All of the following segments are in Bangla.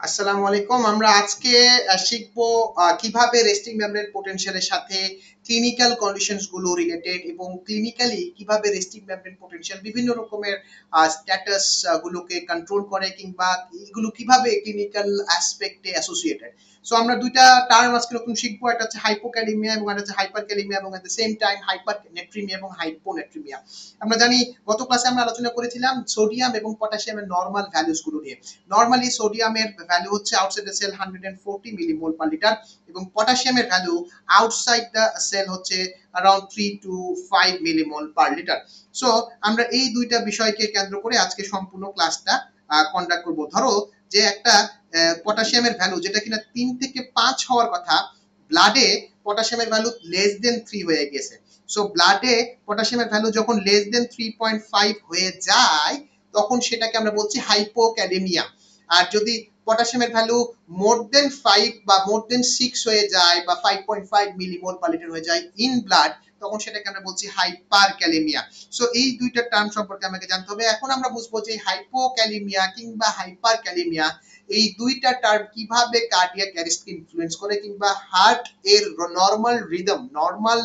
আসসালামু আলাইকুম। আমরা আজকে শিখবো কিভাবে রেস্টিং মেমব্রেন পোটেনশিয়ালের সাথে ক্লিনিক্যাল কন্ডিশনস গুলো রিলেটেড এবং ক্লিনিক্যালি কিভাবে রেস্টিং মেমব্রেন পোটেনশিয়াল বিভিন্ন রকমের স্ট্যাটাস গুলোকে কন্ট্রোল করে কিংবা এগুলো কিভাবে ক্লিনিক্যাল অ্যাসপেক্টে অ্যাসোসিয়েটেড। সো আমরা দুইটা টার্ম আজকে নতুন শিখবো, একটা হচ্ছে হাইপোক্যালিমিয়া এবং একটা হচ্ছে হাইপারক্যালিমিয়া এবং এট দ্য সেম টাইম হাইপারনেট্রিমিয়া এবং হাইপোনেট্রিমিয়া। আমরা জানি গত ক্লাসে আমরা আলোচনা করেছিলাম সোডিয়াম এবং পটাশিয়ামের নর্মাল ভ্যালুস গুলো নিয়ে। নরমালি সোডিয়ামের ভ্যালু হচ্ছে outside the cell 140 millimole per litre এবং পটাশিয়ামের ভ্যালু আউটসাইড দ্য সেল হচ্ছে around 3 to 5 millimole per litre. So আমরা এই দুইটা বিষয়কে কেন্দ্র করে আজকে সম্পূর্ণ ক্লাসটা কন্ডাক্ট করব। ধরো যে একটা পটাশিয়ামের ভ্যালু যেটা কিনা 3 থেকে 5 হওয়ার কথা, ব্লাডে পটাশিয়ামের ভ্যালু লেস দেন 3 হয়ে গেছে। সো ব্লাডে পটাশিয়ামের ভ্যালু যখন লেস দেন 3.5 হয়ে যায় তখন সেটাকে আমরা বলছি হাইপোক্যালেমিয়া। আর যদি পটাশিয়ামের ভ্যালু মোর দেন 5 বা মোর দেন 6 হয়ে যায় বা 5.5 মিলিমোল পার লিটার হয়ে যায় ইন ব্লাড, তখন সেটাকে আমরা বলছি হাইপারক্যালেমিয়া। সো এই দুইটা টার্ম সম্পর্কে আমাকে জানতে হবে। এখন আমরা বুঝবো যে হাইপোক্যালেমিয়া কিংবা হাইপারক্যালেমিয়া এই দুইটা টার্ম কিভাবে কার্ডিয়াক অ্যারেস্টকে ইনফ্লুয়েন্স করে কিংবা হার্ট এর নরমাল রিদম, নরমাল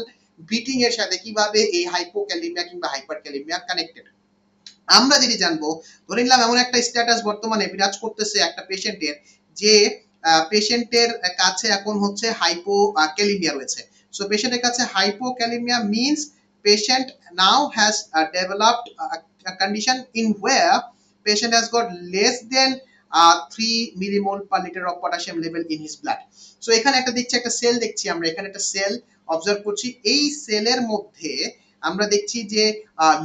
বিটিং এর সাথে কিভাবে এই হাইপোক্যালেমিয়া কিংবা হাইপারক্যালেমিয়া কানেক্টেড। আমরা যেটি জানবো, ধরে নিলাম এমন একটা স্ট্যাটাস বর্তমানে বিরাজ করতেছে একটা পেশেন্টের, যে পেশেন্টের কাছে এখন হচ্ছে হাইপোক্যালিমিয়া রয়েছে। সো পেশেন্টের কাছে hypokalaemia means patient now has developed a condition in where patient has got less than 3 millimole per liter of potassium level in his blood. So এখানে একটা দেখছি, একটা সেল দেখছি, আমরা এখানে একটা সেল অবজার্ভ করছি। এই সেলের মধ্যে আমরা দেখছি যে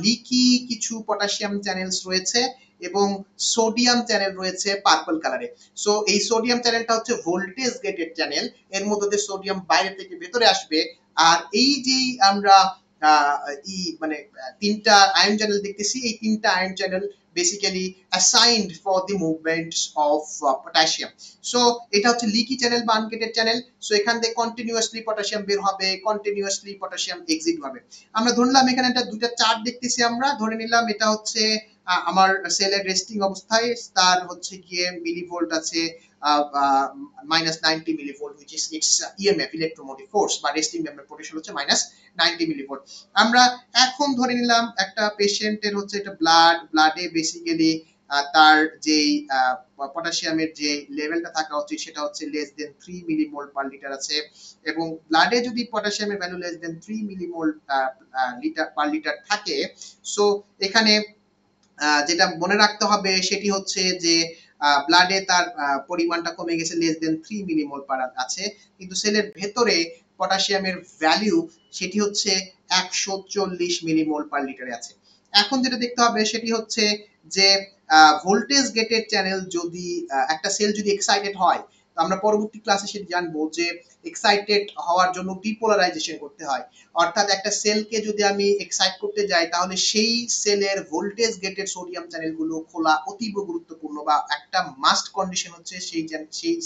লিকি কিছু পটাশিয়াম চ্যানেলস রয়েছে এবং সোডিয়াম চ্যানেল রয়েছে পার্পল কালারে। সো এই সোডিয়াম চ্যানেলটা হচ্ছে ভোল্টেজ গেটেড চ্যানেল, এর মধ্যে দিয়ে সোডিয়াম বাইরে থেকে ভেতরে আসবে। আর এই যে আমরা মানে তিনটা আয়ন চ্যানেল দেখতেছি, এই তিনটা ion channel basically assigned for the movements of potassium. So এটা হচ্ছে লিকি চ্যানেল বা আনগেটেড চ্যানেল। সো এখান থেকে কন্টিনিউয়াসলি পটাশিয়াম বের হবে, কন্টিনিউয়াসলি পটাশিয়াম এক্সিট হবে। আমরা ধরলাম এখানে একটা দুইটা চার্ট দেখতেছি, আমরা ধরে নিলাম এটা হচ্ছে আমার সেলের রেস্টিং অবস্থায়, তার হচ্ছে গিয়ে মিলিভোল্ট আছে -90 millivolt, which is its EMF electromotive force বা রেস্টিং মেমব্রেন পোটেনশিয়াল হচ্ছে -90 মিলিভোল্ট। আমরা এখন ধরে নিলাম একটা পেশেন্টের হচ্ছে এটা ব্লাডে বেসিক্যালি তার যেই পটাশিয়ামের যে লেভেলটা থাকা উচিত সেটা হচ্ছে less than 3 millimole per litre আছে, এবং ব্লাডে যদি পটাশিয়ামের value less than 3 millimole litre per litre থাকে, সো এখানে যেটা মনে রাখতে হবে সেটি হচ্ছে যে ব্লাডে তার পরিমাণটা কমে গেছে, লেস দেন 3 মিলিমোল পার আছে, কিন্তু সেলের ভেতরে পটাশিয়ামের ভ্যালু সেটি হচ্ছে 140 মিলিমোল পার লিটারে আছে। এখন যেটা দেখতে হবে সেটি হচ্ছে যে ভোল্টেজ গেটেড চ্যানেল যদি একটা সেল যদি এক্সাইটেড হয়, তো আমরা পরবর্তী ক্লাসে সেটি জানবো যে এক্সাইটেড হওয়ার জন্য ডিপোলারাইজেশন করতে হয়। অর্থাৎ একটা সেলকে যদি আমি এক্সাইট করতে যাই তাহলে সেই সেলের ভোল্টেজ গেটেড সোডিয়াম চ্যানেলগুলো খোলা অতীব গুরুত্বপূর্ণ, বা একটা মাস্ট কন্ডিশন হচ্ছে সেই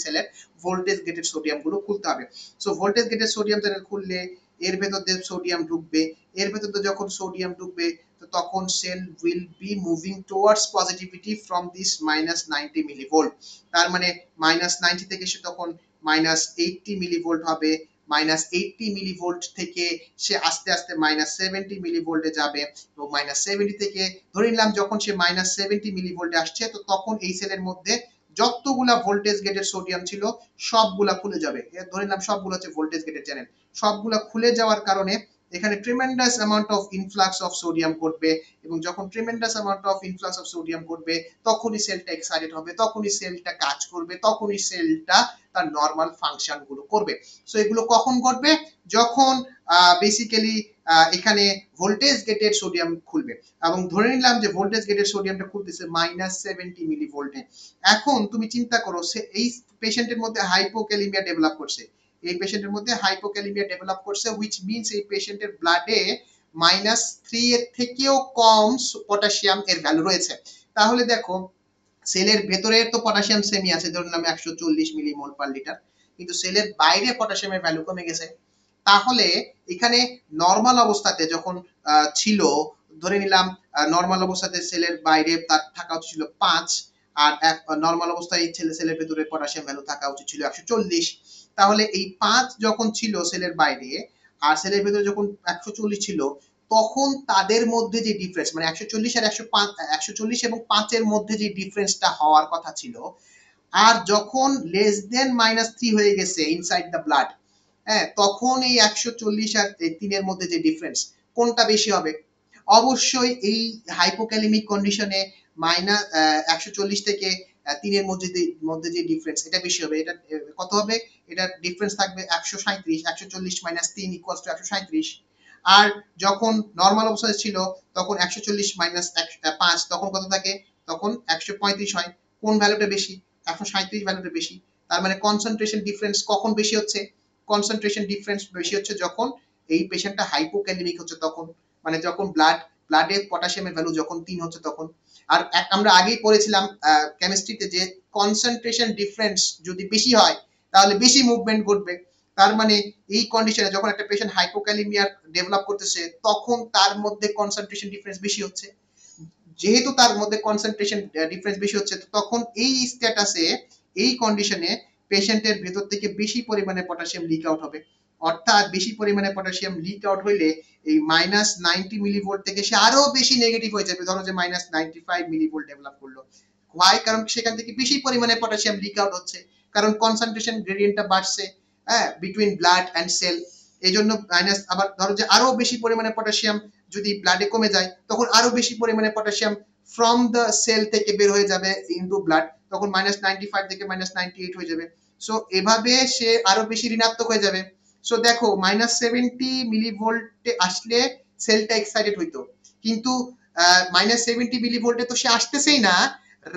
সেলের ভোল্টেজ গেটেড সোডিয়াম গুলো খুলতে হবে। So voltage gated sodium channel খুললে এর ভেতর দিয়ে সোডিয়াম ঢুকবে, এর ভেতর দিয়ে যখন সোডিয়াম ঢুকবে তো তখন cell will be moving towards positivity from this -90 millivolt. তার মানে -90 থেকে সে তখন -80 মিলিভোল্ট হবে, -80 মিলিভোল্ট থেকে সে আস্তে আস্তে -70 মিলিভোল্টে যাবে, তো -70 থেকে ধরে নিলাম যখন সে -70 মিলিভোল্টে আসছে, তো তখন এই সেলের মধ্যে যতগুলা ভোল্টেজ গেটের সোডিয়াম ছিল সবগুলা খুলে যাবে। ধরে নিলাম সবগুলো হচ্ছে ভোল্টেজ গেটের চ্যানেল, সবগুলা খুলে যাওয়ার কারণে এখানে tremendous amount of influx of sodium ঘটবে, এবং যখন tremendous amount of influx of sodium ঘটবে তখনই সেলটা এক্সাইটেড হবে, তখনই সেলটা কাজ করবে, তখনই সেলটা তার নর্মাল ফাংশন গুলো করবে। সো এগুলো কখন ঘটবে? যখন বেসিক্যালি এখানে ভোল্টেজ গেটেড সোডিয়াম খুলবে, এবং ধরে নিলাম যে ভোল্টেজ গেটেড সোডিয়ামটা খুলতেছে -70 মিলিভোল্টে। এখন তুমি চিন্তা করো এই পেশেন্টের মধ্যে হাইপোক্যালিমিয়া ডেভেলপ করছে, এই পেশেন্টের মধ্যে হাইপোক্যালিমিয়া ডেভেলপ করছে, হুইচ মিনস এই পেশেন্টের ব্লাডে -3 এর থেকেও কম পটাশিয়াম এর ভ্যালু রয়েছে। তাহলে দেখো সেলের ভেতরে তো পটাশিয়াম সেমি আছে, ধরুন আমি 140 মিলিমোল পার লিটার, কিন্তু সেলের বাইরে পটাশিয়ামের ভ্যালু কমে গেছে। তাহলে এখানে নর্মাল অবস্থাতে যখন ছিল, ধরে নিলাম নর্মাল অবস্থাতে সেলের বাইরে তার থাকা উচিত ছিল 5, আর নর্মাল অবস্থায় এই সেলের ভেতরে পটাশিয়াম ভ্যালু থাকা উচিত ছিল 140। তাহলে এই 5 যখন ছিল সেলের বাইরে আর সেলের ভেতরে যখন 140 ছিল, তখন তাদের মধ্যে যে ডিফারেন্স মানে 140 আর 105, 140 এবং 5 এর মধ্যে যে ডিফারেন্সটা হওয়ার কথা ছিল, আর যখন লেস দেন -3 হয়ে গেছে ইনসাইড দ্য ব্লাড, হ্যাঁ, তখন এই 140 আর 3 এর মধ্যে যে ডিফারেন্স, কোনটা বেশি হবে? অবশ্যই এই হাইপোক্যালেমিক কন্ডিশনে মাইনাস 140 থেকে 3 এর মধ্যে যে ডিফারেন্স, এটা বেশি হবে। এটা কত হবে? এটার ডিফারেন্স থাকবে 137। 140 - 3 = 137। আর যখন নর্মাল অবস্থায় ছিল তখন 140 - 5 তখন কত থাকে? তখন 135 হয়। কোন ভ্যালুটা বেশি? 137 ভ্যালুটা বেশি। তার মানে কনসেন্ট্রেশন ডিফারেন্স কখন বেশি হচ্ছে? কনসেন্ট্রেশন ডিফারেন্স বেশি হচ্ছে যখন এই পেশেন্টটা হাইপোক্যালেমিক হচ্ছে তখন, মানে যখন ব্লাডে পটাশিয়ামের ভ্যালু যখন 3 হচ্ছে তখন। আর আমরা আগেই পড়েছিলাম কেমিস্ট্রিতে যে কনসেন্ট্রেশন ডিফারেন্স যদি বেশি হয় তাহলে বেশি মুভমেন্ট ঘটবে। তার মানে এই কন্ডিশনে যখন একটা পেশেন্ট হাইপোক্যালেমিয়া ডেভেলপ করতেছে তখন তার মধ্যে কনসেন্ট্রেশন ডিফারেন্স বেশি হচ্ছে। যেহেতু তার মধ্যে কনসেন্ট্রেশন ডিফারেন্স বেশি হচ্ছে, তখন এই স্ট্যাটাসে, এই কন্ডিশনে পেশেন্টের ভেতর থেকে বেশি পরিমাণে পটাশিয়াম লিক আউট হবে। অর্থাৎ বেশি পরিমাণে পটাশিয়াম লিক আউট হইলে এই -90 মিলিভোল্ট থেকে সে আরো বেশি নেগেটিভ হয়ে যাবে। ধরো যে -95 মিলিভোল্ট ডেভেলপ করলো। হোয়াই? কারণ সেখান থেকে বেশি পরিমাণে পটাশিয়াম লিক আউট হচ্ছে, কারণ কনসেন্ট্রেশন গ্রেডিয়েন্টটা বাড়ছে, হ্যাঁ, বিটুইন ব্লাড অ্যান্ড সেল। এই জন্য মাইনাস, আবার ধরো যে আরো বেশি পরিমাণে পটাশিয়াম যদি ব্লাডে কমে যায় তখন আরো বেশি পরিমাণে পটাশিয়াম ফ্রম দ্য সেল থেকে বের হয়ে যাবে ইনটু ব্লাড, তখন -95 থেকে -98 হয়ে যাবে। সো এভাবে সে আরো বেশি ঋণাত্মক হয়ে যাবে। সো দেখো -70 মিলিভোল্টে আসলে সেলটা এক্সাইটেড হইতো, কিন্তু -70 মিলিভোল্টে তো সে আসতেছেই না,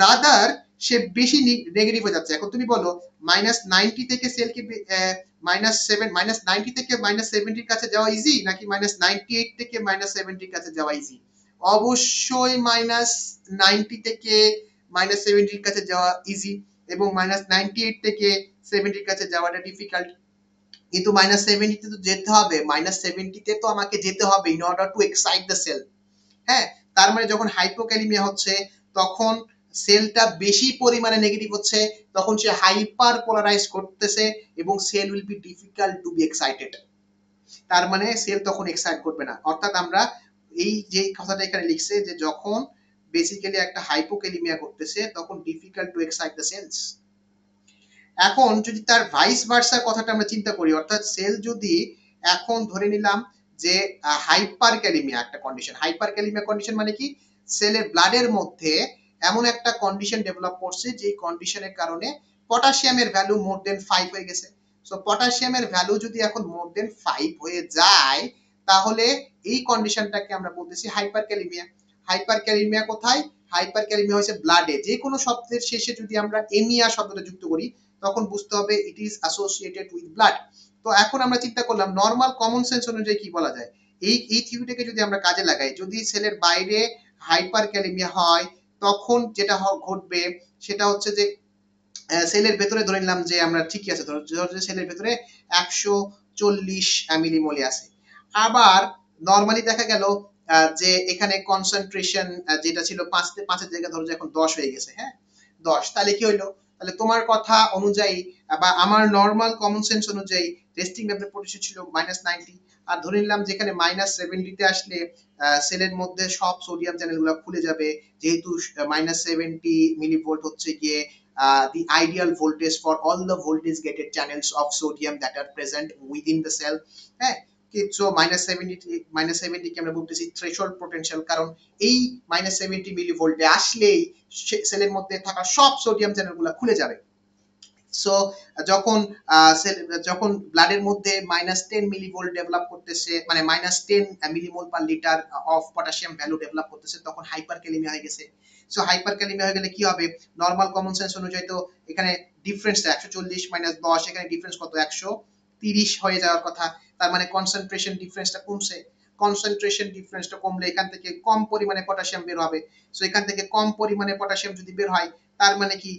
রাদার সে বেশি নেগেটিভ হয়ে যাচ্ছে। এখন তুমি বলো -90 থেকে সেলকে -90 থেকে -70 কাছে যাওয়া ইজি নাকি -98 থেকে -70 কাছে যাওয়া ইজি? অবশ্যই -90 থেকে -70 কাছে যাওয়া ইজি, এবং -98 থেকে 70 কাছে যাওয়াটা ডিফিকাল্ট। কিন্তু -70 তে তো যেতে হবে, -70 তে তো আমাকে যেতে হবে in order to excite the cell. হ্যাঁ, তার মানে যখন হাইপোক্যালিমিয়া হচ্ছে তখন সেলটা বেশি পরিমাণে নেগেটিভ হচ্ছে, তখন সে হাইপার পোলারাইজ করতেছে এবং cell will be difficult to be excited. তার মানে সেল তখন এক্সাইট করবে না। অর্থাৎ আমরা এই যে কথাটা এখানে লিখছে যে যখন বেসিক্যালি একটা হাইপোক্যালিমিয়া করতেছে তখন difficult to excite the cells. এখন যদি তার ভাইস ভার্সা কথাটা আমরা চিন্তা করি, অর্থাৎ সেল যদি এখন ধরে নিলাম যে হাইপার ক্যালিমিয়া একটা কন্ডিশন, হাইপার ক্যালিমিয়া কন্ডিশন মানে কি? সেলের ব্লাডের মধ্যে এমন একটা কন্ডিশন ডেভেলপ করছে যে কন্ডিশনের কারণে পটাশিয়ামের ভ্যালু মোর দেন 5 হয়ে গেছে। সো পটাশিয়ামের ভ্যালু যদি এখন মোর দেন 5 হয়ে যায় তাহলে এই কন্ডিশনটাকে আমরা বলতেছি হাইপার ক্যালিমিয়া। হাইপার ক্যালিমিয়া কোথায়? হাইপার ক্যালিমিয়া হচ্ছে ব্লাডে। যে কোনো শব্দের শেষে যদি আমরা এমিয়া শব্দটা যুক্ত করি তখন বুঝতে হবে it is associated with blood. তো এখন আমরা চিন্তা করলাম নর্মাল কমন সেন্স অনুযায়ী কি বলা যায়, এই থিওরিটাকে যদি আমরা কাজে লাগাই, যদি সেলের বাইরে হাইপার ক্যালিমিয়া হয় তখন যেটা ঘটবে সেটা হচ্ছে যে সেলের ভেতরে ধরে নিলাম যে আমরা ঠিকই আছে, ধরো সেলের ভেতরে 140 মিলিমোলে আছে, আবার নর্মালি দেখা গেল যে এখানে কনসেন্ট্রেশন যেটা ছিল 5 এর জায়গায় ধরো যে এখন 10 হয়ে গেছে, হ্যাঁ 10, তাহলে কি হইলো? তাহলে তোমার কথা অনুযায়ী বা আমার নর্মাল কমন সেন্স অনুযায়ী রেস্টিং লেভেল পটেনশিয়াল ছিল -90, আর ধরে নিলাম যেখানে -70 তে আসলে সেলের মধ্যে সব সোডিয়াম চ্যানেলগুলো খুলে যাবে, যেহেতু -70 মিলিভোল্ট হচ্ছে গিয়ে the ideal voltage for all the voltage gated channels of sodium that are present within the cell. হ্যাঁ, সো -70 কে আমরা বলতেছি থ্রেশহোল্ড পটেনশিয়াল, কারণ এই -70 মিলিভোল্টে আসলেই সেলের মধ্যে থাকা সব সোডিয়াম চ্যানেলগুলো খুলে যাবে। সো যখন যখন ব্লাডের মধ্যে -10 মিলিভোল্ট ডেভেলপ করতেছে, মানে -10 millimole per litre of potassium value develop করতেছে, তখন হাইপারক্যালেমিয়া হয়ে গেছে। সো হাইপারক্যালেমিয়া হয়ে গেলে কি হবে? নর্মাল কমন সেন্স অনুযায়ী তো এখানে ডিফারেন্সটা 140 - 10, এখানে ডিফারেন্স কত? 130 হয়ে যাওয়ার কথা। তার মানে কনসেন্ট্রেশন ডিফারেন্সটা কমছে। কনসেন্ট্রেশন ডিফারেন্সটা কমলে এখান থেকে কম পরিমাণে পটাশিয়াম বের হবে। সো এখান থেকে কম পরিমাণে পটাশিয়াম যদি বের হয় তার মানে কি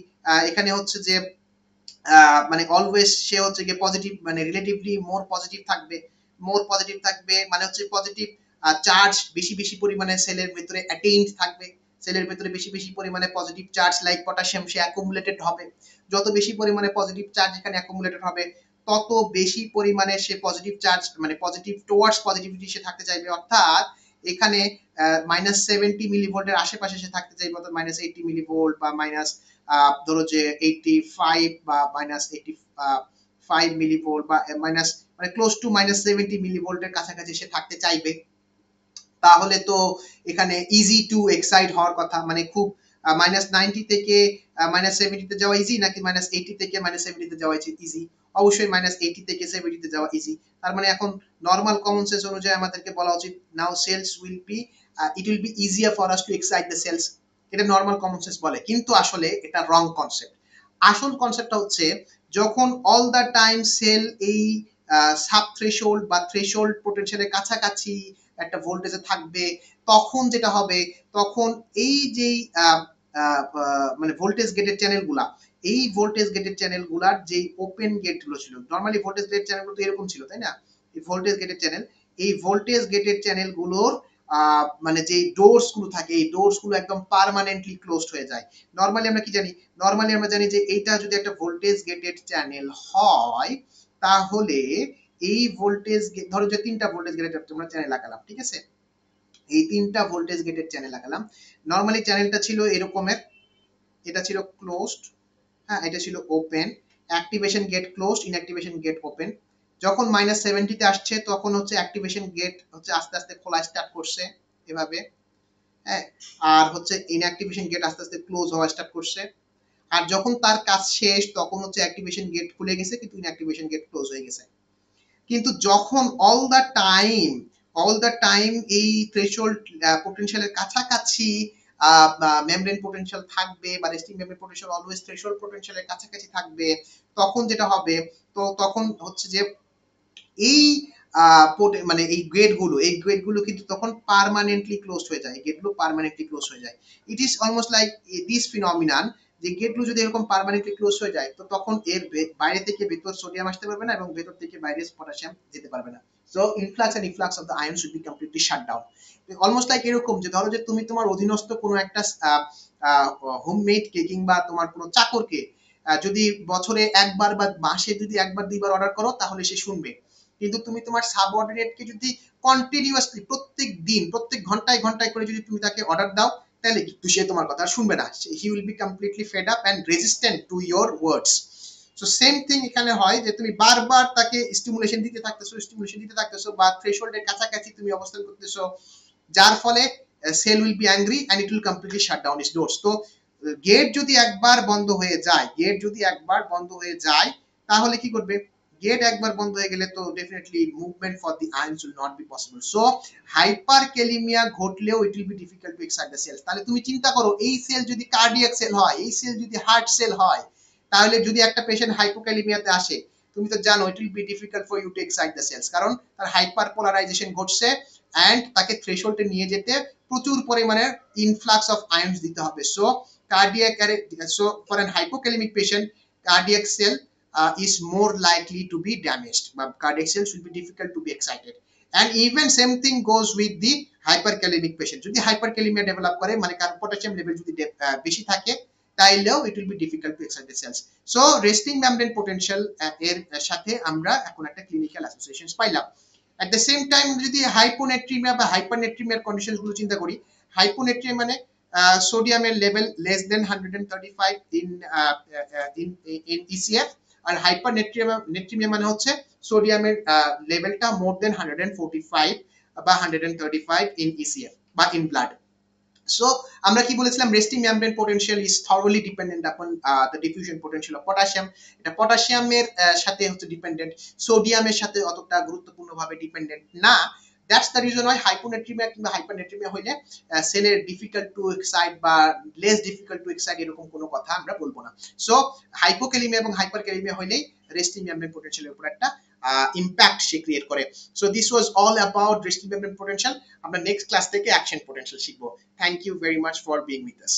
এখানে হচ্ছে যে মানে অলওয়েজ সে হচ্ছে গিয়ে পজিটিভ, মানে রিলেটিভলি মোর পজিটিভ থাকবে। মোর পজিটিভ থাকবে মানে হচ্ছে পজিটিভ চার্জ বেশি বেশি পরিমাণে সেলের ভিতরে অ্যাটেইনড থাকবে, সেলের ভিতরে বেশি বেশি পরিমাণে পজিটিভ চার্জ লাইক পটাশিয়াম সে অ্যাকুমুলেটেড হবে। যত বেশি পরিমাণে পজিটিভ চার্জ এখানে অ্যাকুমুলেটেড হবে তত বেশি পরিমাণে সে পজিটিভ চার্জ মানে পজিটিভ টুয়ার্ডস পজিটিভিটি সে থাকতে চাইবে, অর্থাৎ এখানে -70 মিলিভোল্টের আশেপাশে সে থাকতে চাইবে, অর্থাৎ -80 মিলিভোল্ট বা মাইনাস ধরো যে 85 বা -85 মিলিভোল্ট বা মাইনাস মানে ক্লোজ টু -70 মিলিভোল্টের কাছাকাছি সে থাকতে চাইবে। তাহলে তো এখানে ইজি টু এক্সাইট হওয়ার কথা, মানে খুব -90 থেকে -70 তে যাওয়া ইজি নাকি -80 থেকে -70 তে যাওয়া ইজি? অবশ্যই -80 থেকে 70 তে যাওয়া ইজি। তার মানে এখন নরমাল কমন সেন্স অনুযায়ী আমাদেরকে বলা উচিত now cells will be it will be easier for us to excite the cells. এটা নরমাল কমন সেন্স বলে, কিন্তু আসলে এটা রং কনসেপ্ট। আসল কনসেপ্টটা হচ্ছে যখন অল দ্য টাইম সেল এই সাব থ্রেশহোল্ড বা থ্রেশহোল্ড পোটেনশিয়ালের কাছাকাছি একটা ভোল্টেজে থাকবে, তখন যেটা হবে তখন এই যে মানে ভোল্টেজ গেটের চ্যানেলগুলা, এই ভোল্টেজ গেটের চ্যানেলগুলার যে ওপেন গেটগুলো ছিল, নরমালি ভোল্টেজ গেটের চ্যানেলগুলো তো এরকম ছিল তাই না, এই ভোল্টেজ গেটের চ্যানেল, এই ভোল্টেজ গেটের চ্যানেলগুলোর মানে যে ডোরস গুলো থাকে এই ডোরস গুলো একদম পার্মানেন্টলি ক্লোজড হয়ে যায়। নরমালি আমরা কি জানি, নরমালি আমরা জানি যে এইটা যদি একটা ভোল্টেজ গেটেড চ্যানেল হয় তাহলে এই ভোল্টেজ ধরো যে 3টা ভোল্টেজ গেটের তোমরা চ্যানেল লাগালাম, ঠিক আছে, এই 3টা ভোল্টেজ গেটের চ্যানেল লাগালাম। নরমালি চ্যানেলটা ছিল এরকমের, এটা ছিল ক্লোজড, হ্যাঁ এটা ছিল open, activation gate closed, inactivation gate open. যখন -70 তে আসছে তখন হচ্ছে অ্যাক্টিভেশন গেট হচ্ছে আস্তে আস্তে খোলা স্টার্ট করছে এভাবে, হ্যাঁ, আর হচ্ছে ইনঅ্যাক্টিভেশন গেট আস্তে আস্তে ক্লোজ হওয়া স্টার্ট করছে। আর যখন তার কাজ শেষ তখন হচ্ছে অ্যাক্টিভেশন গেট খুলে গেছে কিন্তু ইনঅ্যাক্টিভেশন গেট ক্লোজ হয়ে গেছে। কিন্তু যখন অল দ্য টাইম এই থ্রেশহোল্ড পোটেনশিয়ালের কাছাকাছি মেমব্রেন পোটেনশিয়াল থাকবে বা resting membrane potential always threshold পোটেনশিয়ালের কাছাকাছি থাকবে, তখন যেটা হবে তো তখন হচ্ছে যে এই মানে এই গেটগুলো কিন্তু তখন পার্মানেন্টলি ক্লোজ হয়ে যায়, গেটগুলো পার্মানেন্টলি ক্লোজ হয়ে যায়। It is almost like this phenomenon, যে গেটগুলো যদি এরকম পার্মানেন্টলি ক্লোজ হয়ে যায় তো তখন এর বাইরে থেকে ভেতর সোডিয়াম আসতে পারবে না এবং ভেতর থেকে বাইরে পটাশিয়াম যেতে পারবে না। So influx and influx of the ion should be completely shut down. Almost like এরকম যে ধরো যে তুমি তোমার অধীনস্থ কোনো একটা হোমমেডকে কিংবা তোমার কোনো চাকরকে যদি বছরে একবার বা মাসে যদি একবার দুইবার অর্ডার করো তাহলে সে শুনবে, কিন্তু তুমি তোমার সাবঅর্ডিনেটকে যদি কন্টিনিউয়াসলি প্রত্যেক দিন প্রত্যেক ঘন্টায় ঘন্টায় করে যদি তুমি তাকে অর্ডার দাও তাহলে কিন্তু সে তোমার কথা শুনবে না, he will be completely fed up and resistant to your words. So same thing এখানে হয় যে তুমি বারবার তাকে স্টিমুলেশন দিতে থাকতেছো বা থ্রেশহোল্ডের কাছাকাছি তুমি অবস্থান করতেছো, যার ফলে cell will be angry and it will completely shut down its doors. তো গেট যদি একবার বন্ধ হয়ে যায় তাহলে কি করবে, গেট একবার বন্ধ হয়ে গেলে তো definitely movement for the ions will not be possible. So hyperkalemia ঘটলেও it will be difficult to excite the cells. তাহলে তুমি চিন্তা করো এই সেল যদি কার্ডিয়াক সেল হয়, এই সেল যদি হার্ট সেল হয়, তাহলে যদি একটা পেশেন্ট হাইপোক্যালিমিয়াতে আসে তুমি তো জানো it will be difficult for you to excite the cells, কারণ তার হাইপার পোলারাইজেশন ঘটছে এন্ড তাকে থ্রেশহোল্ডে নিয়ে যেতে প্রচুর পরিমাণে ইনফ্লাক্স অফ আয়ন্স দিতে হবে। So cardiac so for an hypokalemic patient cardiac cell is more likely to be damaged, but cardiac cells will be difficult to be excited, and even same thing goes with the hyperkalemic patient. যদি hyperkalemia develop করে মানে কার পটাশিয়াম লেভেল যদি বেশি থাকে তাইলেও it will be difficult to excite the cells. So resting membrane potential এর সাথে আমরা এখন একটা ক্লিনিক্যাল অ্যাসোসিয়েশন পাইলাম। at the same time যদি হাইপোনেট্রিমিয়া বা হাইপারনেট্রিমিয়ার কন্ডিশনস গুলো চিন্তা করি, হাইপোনেট্রিমিয়া মানে সোডিয়ামের level less than 135 in ECF, আর হাইপারনেট্রিমিয়া মানে হচ্ছে সোডিয়ামের লেভেলটা মোর দেন 145 বা 135 in ECF বা in blood. So আমরা কি বলেছিলাম, resting membrane potential is thoroughly dependent upon the diffusion potential of potassium. এটা পটাশিয়ামের সাথে হচ্ছে ডিপেন্ডেন্ট, সোডিয়ামের সাথে অতটা গুরুত্বপূর্ণভাবে ডিপেন্ডেন্ট না। That's the reason why hyponatremia কিংবা হাইপারনেট্রিমিয়া হইলে সেলের ডিফিকাল্ট টু এক্সাইট বা লেস ডিফিকাল্ট টু এক্সাইট এরকম কোনো কথা আমরা বলবো না। সো হাইপোক্যালিমিয়া এবং হাইপারক্যালিমিয়া হইলেই রেস্টিং মেমব্রেন পোটেনশিয়ালের উপর একটা ইম্প্যাক্ট সে ক্রিয়েট করে। So this was all about resting membrane potential. আমরা নেক্সট ক্লাস থেকে অ্যাকশন পোটেনশিয়াল শিখবো। Thank you very much for being with us.